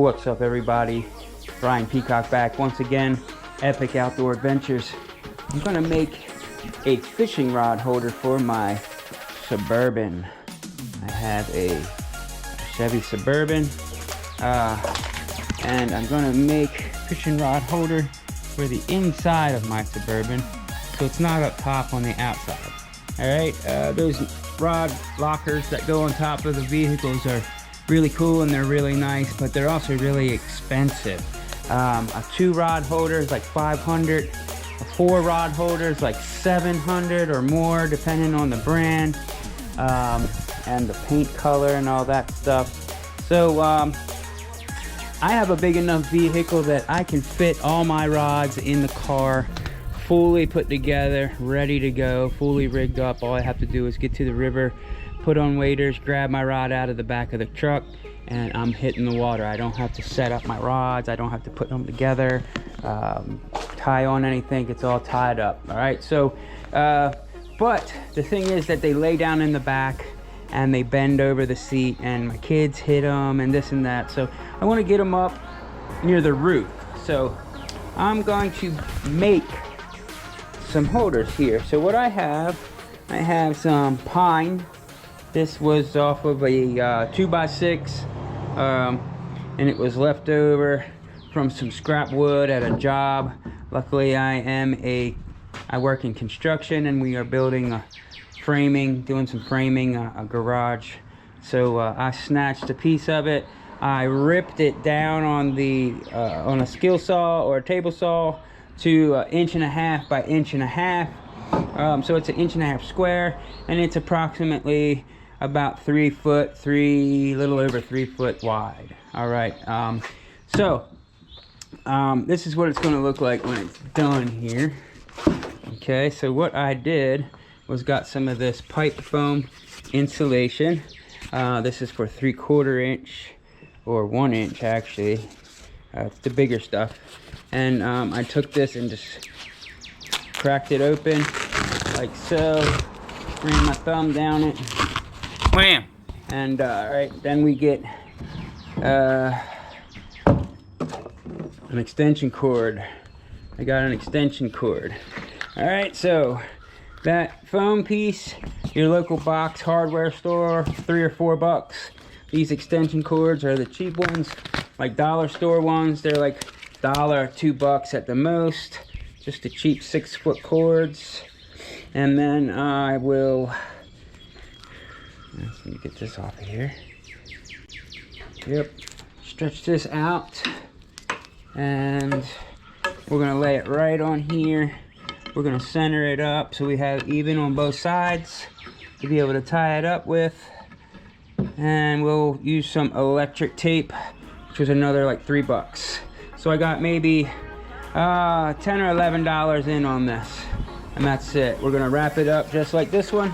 What's up, everybody? Brian Peacock back once again. Epic Outdoor Adventures. I'm gonna make a fishing rod holder for my Suburban. I have a Chevy Suburban, and I'm gonna make a fishing rod holder for the inside of my Suburban, so it's not up top on the outside. All right, those rod lockers that go on top of the vehicles are really cool and they're really nice, but they're also really expensive. A 2-rod holder is like $500. A 4-rod holder is like $700 or more, depending on the brand and the paint color and all that stuff. So I have a big enough vehicle that I can fit all my rods in the car, fully put together, ready to go, fully rigged up. All I have to do is get to the river, put on waders, grab my rod out of the back of the truck, and I'm hitting the water. I don't have to set up my rods. I don't have to put them together, tie on anything. It's all tied up. All right, so but the thing is that they lay down in the back and they bend over the seat, and my kids hit them and this and that. So I want to get them up near the roof. So I'm going to make some holders here. So what I have some pine. This was off of a 2x6, and it was left over from some scrap wood at a job. Luckily, I work in construction, and we are building a framing, doing some framing, a garage. So I snatched a piece of it. I ripped it down on the on a skill saw or a table saw to 1.5 inches by 1.5 inches. So it's 1.5 inches square, and it's approximately about 3 foot, little over 3 foot wide. All right, this is what it's going to look like when it's done here. Okay, so what I did was got some of this pipe foam insulation. This is for 3/4 inch or 1 inch actually. It's the bigger stuff. And I took this and just cracked it open like so. Ran my thumb down it. Wham! And right, then we get an extension cord. I got an extension cord. All right, so that foam piece, your local box hardware store, $3 or $4. These extension cords are the cheap ones, like dollar store ones. They're like $1 or $2 at the most. Just the cheap 6-foot cords. And then I will, let me get this off of here. Yep, stretch this out, and we're gonna lay it right on here. We're gonna center it up so we have even on both sides to be able to tie it up with. And we'll use some electric tape, which was another like $3. So I got maybe $10 or $11 in on this, and that's it. We're gonna wrap it up just like this one.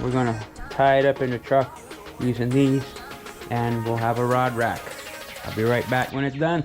We're gonna tie it up in the truck using these, and we'll have a rod rack. I'll be right back when it's done.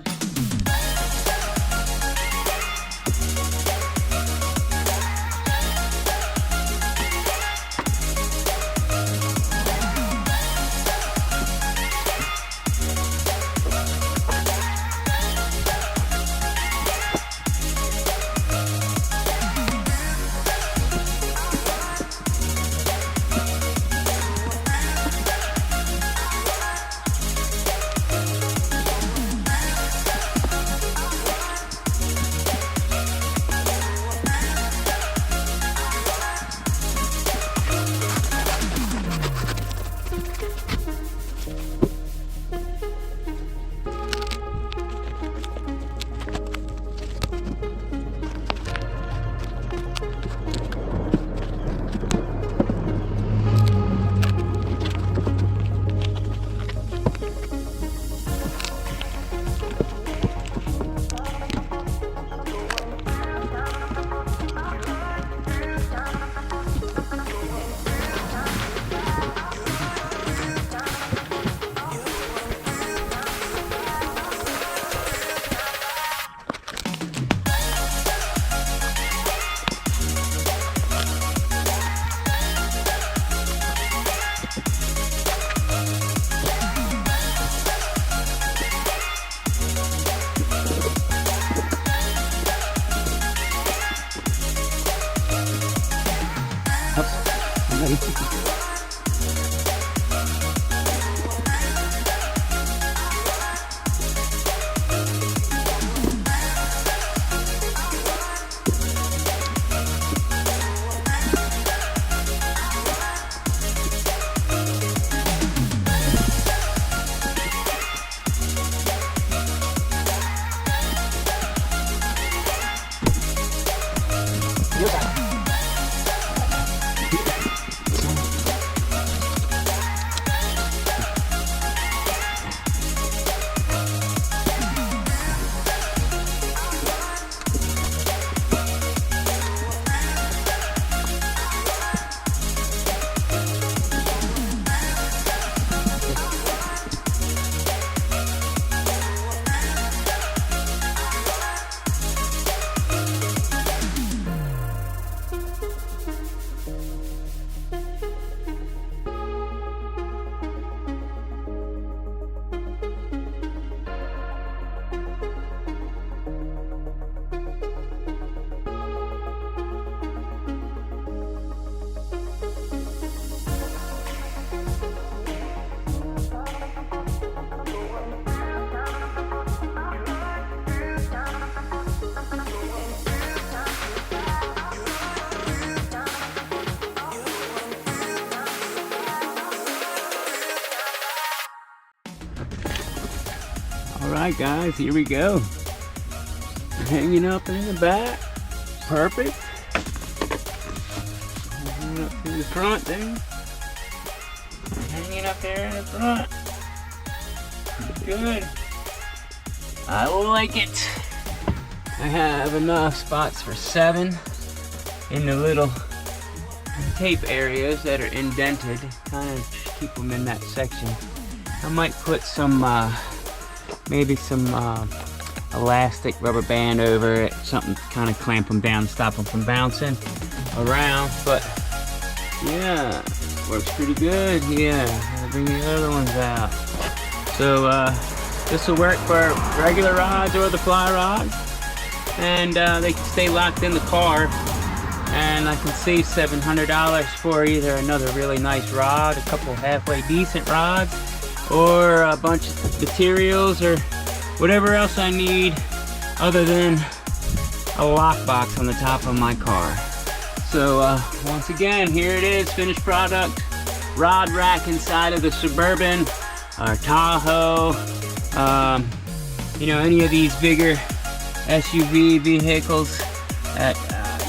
Alright guys, here we go. Hanging up in the back. Perfect. Hanging up in the front there. Hanging up there in the front. Good. I like it. I have enough spots for 7 in the little tape areas that are indented. Kind of keep them in that section. I might put some maybe some elastic rubber band over it, something to kind of clamp them down, stop them from bouncing around. But yeah, works pretty good. Yeah, I'll bring the other ones out. So this will work for regular rods or the fly rods, and they can stay locked in the car, and I can save $700 for either another really nice rod, a couple halfway decent rods, or a bunch of materials or whatever else I need other than a lockbox on the top of my car. So once again, here it is, finished product. Rod rack inside of the Suburban or Tahoe, you know, any of these bigger SUV vehicles that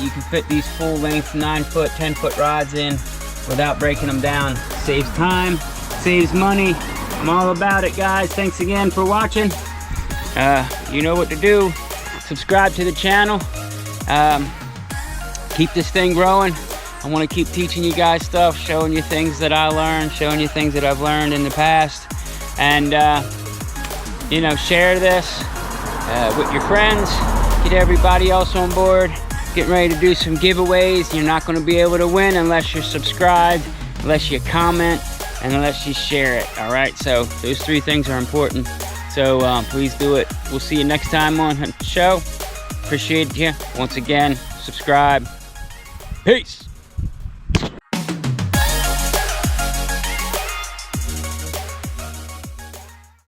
you can fit these full length 9-foot, 10-foot rods in without breaking them down. Saves time, saves money. I'm all about it, guys. Thanks again for watching. You know what to do. Subscribe to the channel. Keep this thing growing. I want to keep teaching you guys stuff, showing you things that I learned, showing you things that I've learned in the past. And, you know, share this with your friends. Get everybody else on board. Getting ready to do some giveaways. You're not going to be able to win unless you're subscribed, unless you comment, and unless you share it. All right, so those 3 things are important. So please do it. We'll see you next time on the show. Appreciate you. Once again, subscribe. Peace.